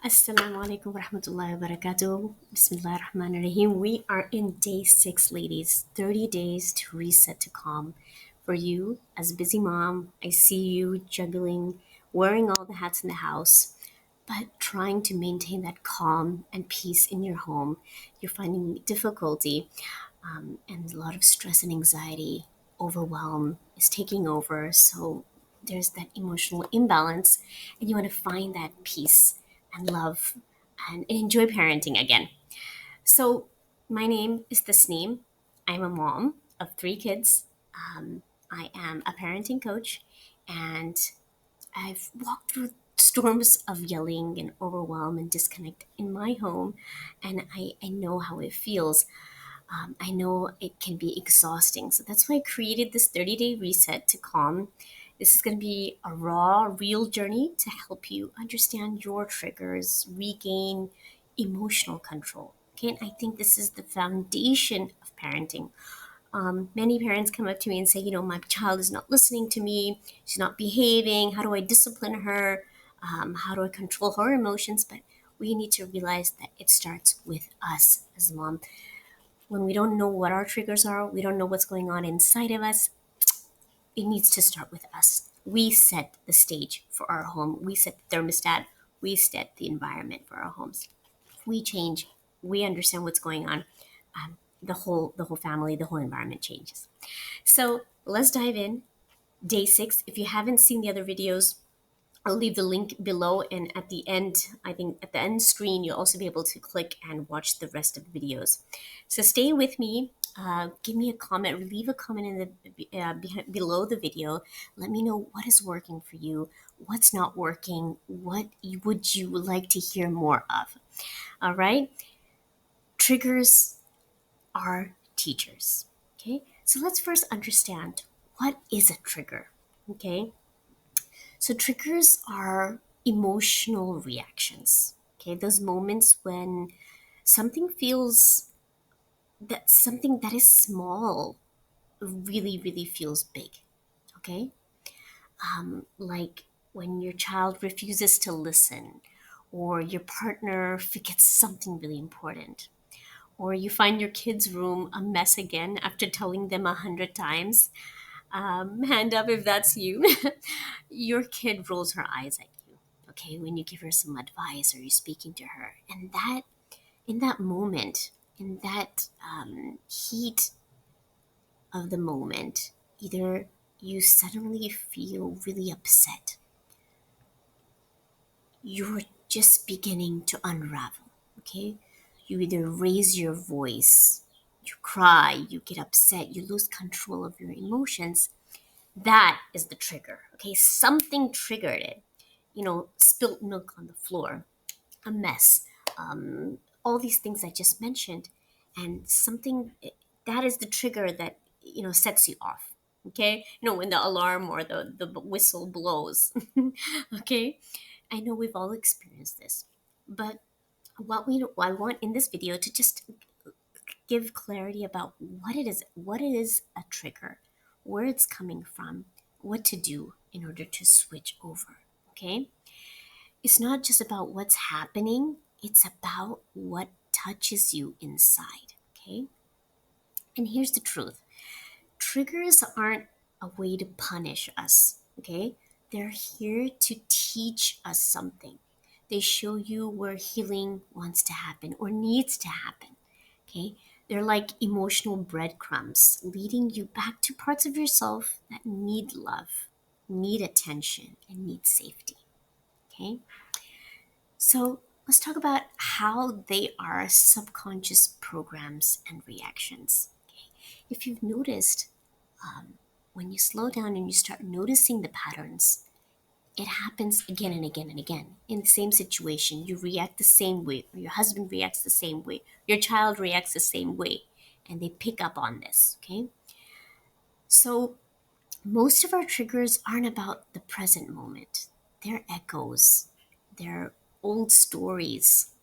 Assalamu alaikum warahmatullahi wabarakatuh. Bismillah ar-Rahman ar-Rahim. We are in day 6, ladies. 30 days to reset to calm. For you, as a busy mom, I see you juggling, wearing all the hats in the house, but trying to maintain that calm and peace in your home. You're finding difficulty, and a lot of stress and anxiety, overwhelm is taking over. So there's that emotional imbalance, and you want to find that peace and love and enjoy parenting again. So, my name is Tasneem. I'm a mom of 3 kids. I am a parenting coach, and I've walked through storms of yelling and overwhelm and disconnect in my home, and I know how it feels. I know it can be exhausting. So that's why I created this 30-day reset to calm. This is going to be a raw, real journey to help you understand your triggers, regain emotional control. Okay, and I think this is the foundation of parenting. Many parents come up to me and say, my child is not listening to me. She's not behaving. How do I discipline her? How do I control her emotions? But we need to realize that it starts with us as a mom. When we don't know what our triggers are, we don't know what's going on inside of us, it needs to start with us. We set the stage for our home, we set the thermostat, we set the environment for our homes. If we change, we understand what's going on. The whole family, the whole environment changes. So let's dive in. Day 6. If you haven't seen the other videos, I'll leave the link below, and at the end, I think at the end screen, you'll also be able to click and watch the rest of the videos. So stay with me. Give me a comment, leave a comment in below the video. Let me know what is working for you, what's not working, would you like to hear more of. All right, triggers are teachers. Okay, so let's first understand what is a trigger. Okay, so triggers are emotional reactions. Okay, those moments when something feels that something that is small really, really feels big. Okay, like when your child refuses to listen, or your partner forgets something really important, or you find your kid's room a mess again after telling them 100 times. Hand up if that's you. Your kid rolls her eyes at you, okay, when you give her some advice or you're speaking to her. And that, in that moment, in that heat of the moment, either you suddenly feel really upset, you're just beginning to unravel, okay? You either raise your voice, you cry, you get upset, you lose control of your emotions. That is the trigger. Okay, something triggered it. Spilt milk on the floor, a mess, all these things I just mentioned, and something that is the trigger that sets you off. Okay, when the alarm or the whistle blows. Okay, I know we've all experienced this, but what I want in this video to just give clarity about what it is a trigger, where it's coming from, what to do in order to switch over. Okay? It's not just about what's happening, it's about what touches you inside. Okay? And here's the truth. Triggers aren't a way to punish us, okay? They're here to teach us something. They show you where healing wants to happen or needs to happen. Okay? They're like emotional breadcrumbs leading you back to parts of yourself that need love, need attention, and need safety. Okay? So let's talk about how they are subconscious programs and reactions. Okay? If you've noticed, when you slow down and you start noticing the patterns, it happens again and again and again. In the same situation, you react the same way, or your husband reacts the same way, your child reacts the same way, and they pick up on this, okay? So, most of our triggers aren't about the present moment, they're echoes, they're old stories.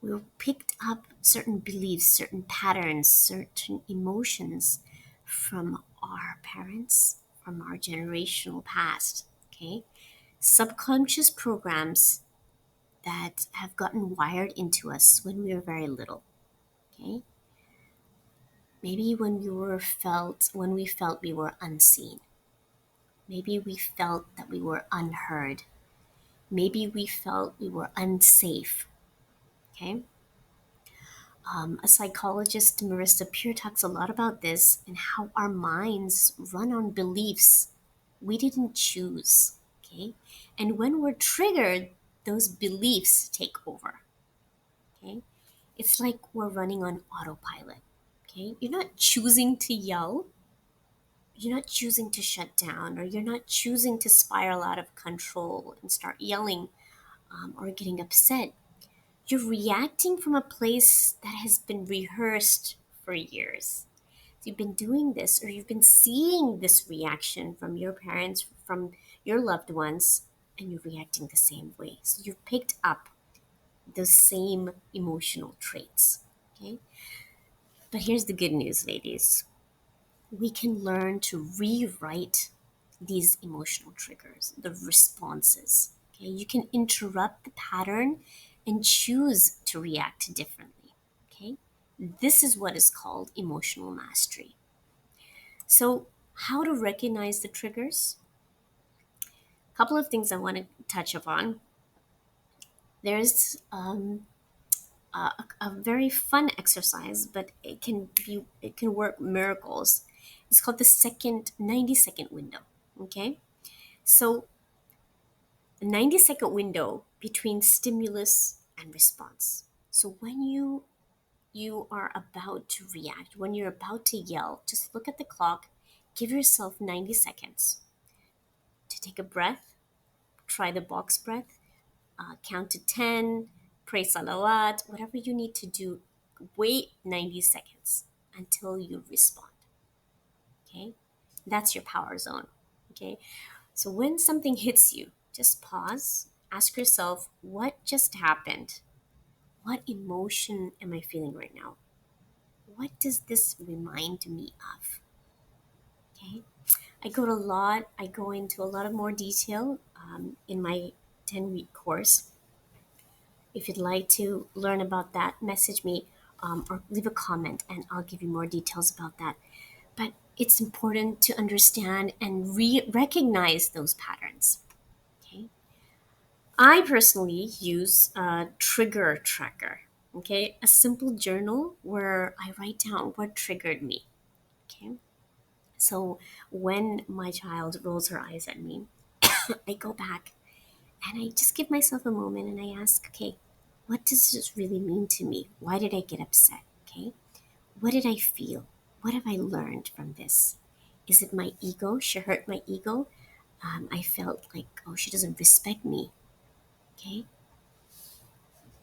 We picked up certain beliefs, certain patterns, certain emotions from our parents, from our generational past, okay? Subconscious programs that have gotten wired into us when we were very little. Okay, maybe when we felt we were unseen. Maybe we felt that we were unheard. Maybe we felt we were unsafe. Okay, a psychologist, Marissa Peer, talks a lot about this and how our minds run on beliefs we didn't choose. Okay, and when we're triggered, those beliefs take over. Okay, it's like we're running on autopilot. Okay, you're not choosing to yell, you're not choosing to shut down, or you're not choosing to spiral out of control and start yelling or getting upset. You're reacting from a place that has been rehearsed for years. You've been doing this, or you've been seeing this reaction from your parents, from your loved ones, and you're reacting the same way. So you've picked up the same emotional traits. Okay? But here's the good news, ladies. We can learn to rewrite these emotional triggers, the responses. Okay? You can interrupt the pattern and choose to react differently. Okay? This is what is called emotional mastery. So, how to recognize the triggers? A couple of things I want to touch upon. There's a very fun exercise, but it can work miracles. It's called the second 90-second window. Okay, so the 90-second window between stimulus and response. So when you are about to react, when you're about to yell, just look at the clock, give yourself 90 seconds to take a breath, try the box breath, count to 10, pray salawat, whatever you need to do, wait 90 seconds until you respond. Okay? That's your power zone. Okay? So when something hits you, just pause, ask yourself, what just happened? What emotion am I feeling right now? What does this remind me of? Okay? I go into a lot of more detail in my 10-week course. If you'd like to learn about that, message me or leave a comment and I'll give you more details about that. But it's important to understand and recognize those patterns. Okay. I personally use a trigger tracker. Okay. A simple journal where I write down what triggered me. Okay. So when my child rolls her eyes at me, I go back and I just give myself a moment and I ask, okay, what does this really mean to me? Why did I get upset? Okay. What did I feel? What have I learned from this? Is it my ego? She hurt my ego. I felt like, oh, she doesn't respect me. Okay.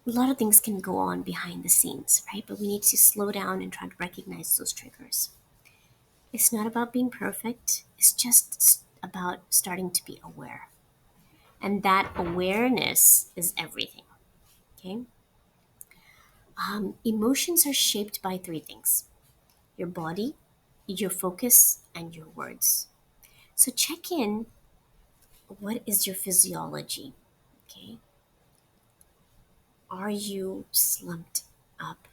A lot of things can go on behind the scenes, right? But we need to slow down and try to recognize those triggers. It's not about being perfect, it's just about starting to be aware. And that awareness is everything. Okay. Emotions are shaped by three things: your body, your focus, and your words. So check in, what is your physiology? Okay. Are you slumped up?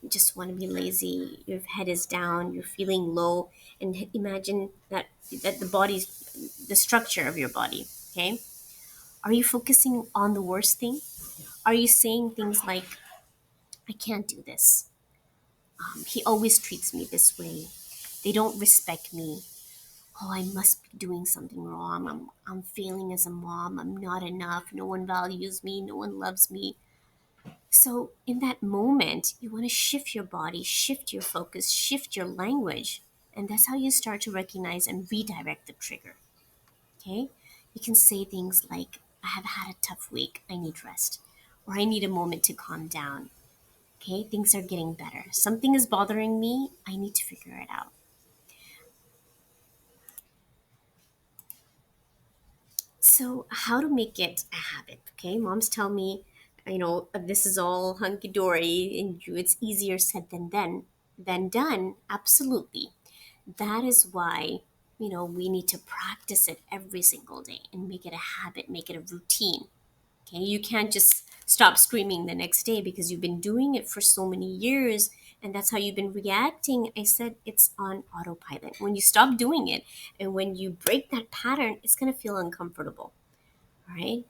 Just want to be lazy. Your head is down. You're feeling low, and imagine that the body's the structure of your body. Okay. Are you focusing on the worst thing? Are you saying things like, "I can't do this. He always treats me this way. They don't respect me. Oh, I must be doing something wrong. I'm failing as a mom. I'm not enough. No one values me. No one loves me." So, in that moment, you want to shift your body, shift your focus, shift your language. And that's how you start to recognize and redirect the trigger. Okay? You can say things like, "I have had a tough week. I need rest." Or "I need a moment to calm down." Okay? Things are getting better. Something is bothering me. I need to figure it out. So, how to make it a habit? Okay, moms tell me, this is all hunky dory and it's easier said than done. Absolutely. That is why, we need to practice it every single day and make it a habit, make it a routine. Okay, you can't just stop screaming the next day because you've been doing it for so many years and that's how you've been reacting. I said it's on autopilot. When you stop doing it and when you break that pattern, it's going to feel uncomfortable. All right.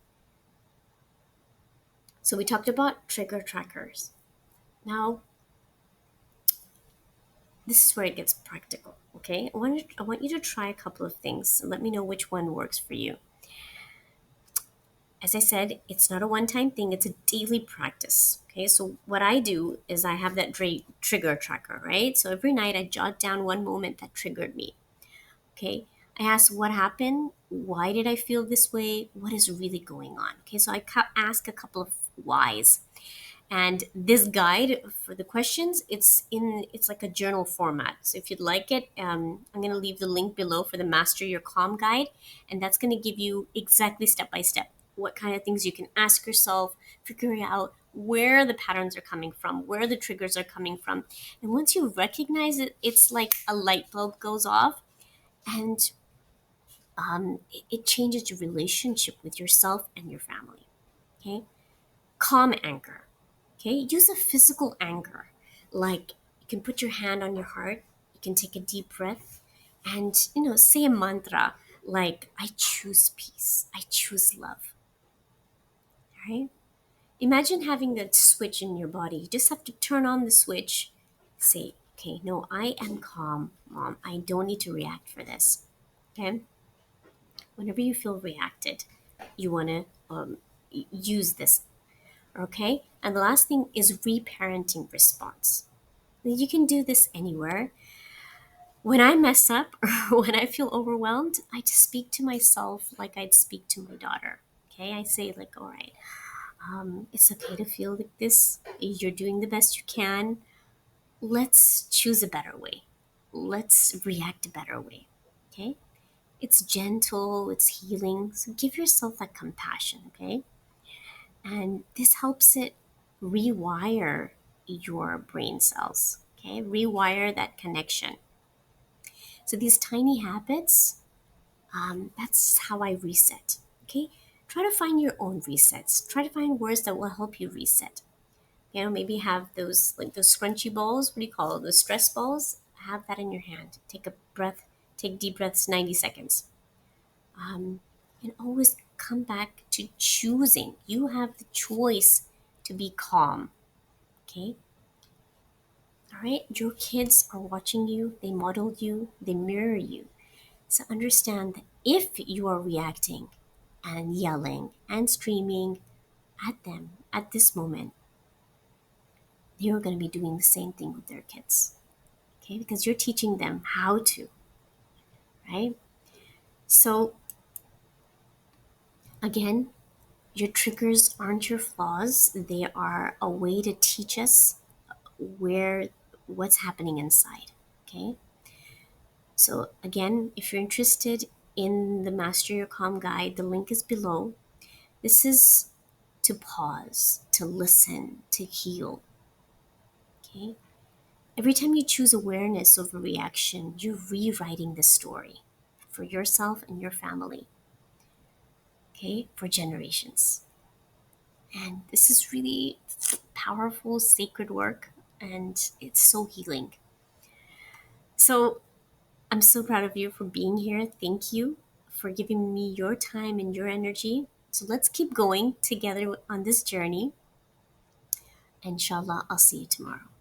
So we talked about trigger trackers. Now, this is where it gets practical. Okay. I want you to try a couple of things. Let me know which one works for you. As I said, it's not a one time thing, it's a daily practice. Okay, so what I do is I have that trigger tracker, right? So every night I jot down one moment that triggered me. Okay, I ask what happened, why did I feel this way, what is really going on. Okay, so ask a couple of whys. And this guide for the questions, it's like a journal format. So if you'd like it, I'm going to leave the link below for the Master Your Calm guide, and that's going to give you exactly step by step what kind of things you can ask yourself, figuring out where the patterns are coming from, where the triggers are coming from. And once you recognize it, it's like a light bulb goes off, and it changes your relationship with yourself and your family. Okay, calm anchor. Okay, use a physical anchor. Like you can put your hand on your heart, you can take a deep breath, and say a mantra like I choose peace, I choose love. Right? Imagine having that switch in your body. You just have to turn on the switch, say, okay, no, I am calm, mom. I don't need to react for this. Okay? Whenever you feel reacted, you want to use this. Okay? And the last thing is reparenting response. You can do this anywhere. When I mess up or when I feel overwhelmed, I just speak to myself like I'd speak to my daughter. Okay, I say like, all right, it's okay to feel like this. You're doing the best you can. Let's choose a better way. Let's react a better way. Okay, it's gentle, it's healing. So give yourself that compassion. Okay, and this helps it rewire your brain cells. Okay, rewire that connection. So these tiny habits, that's how I reset. Okay, try to find your own resets. Try to find words that will help you reset. Maybe have those like those scrunchy balls. What do you call it? Those stress balls. Have that in your hand. Take a breath. Take deep breaths. 90 seconds. Um, and always come back to choosing. You have the choice to be calm. Okay. All right. Your kids are watching you. They model you. They mirror you. So understand that if you are reacting and yelling and screaming at them at this moment, you're going to be doing the same thing with their kids. Okay? Because you're teaching them how to, right? So again, your triggers aren't your flaws. They are a way to teach us where what's happening inside. Okay? So again, if you're interested in the Master Your Calm guide, the link is below. This is to pause, to listen, to heal. Okay? Every time you choose awareness over reaction, you're rewriting the story for yourself and your family, okay, for generations. And this is really powerful, sacred work, and it's so healing. So I'm so proud of you for being here. Thank you for giving me your time and your energy. So let's keep going together on this journey. Inshallah, I'll see you tomorrow.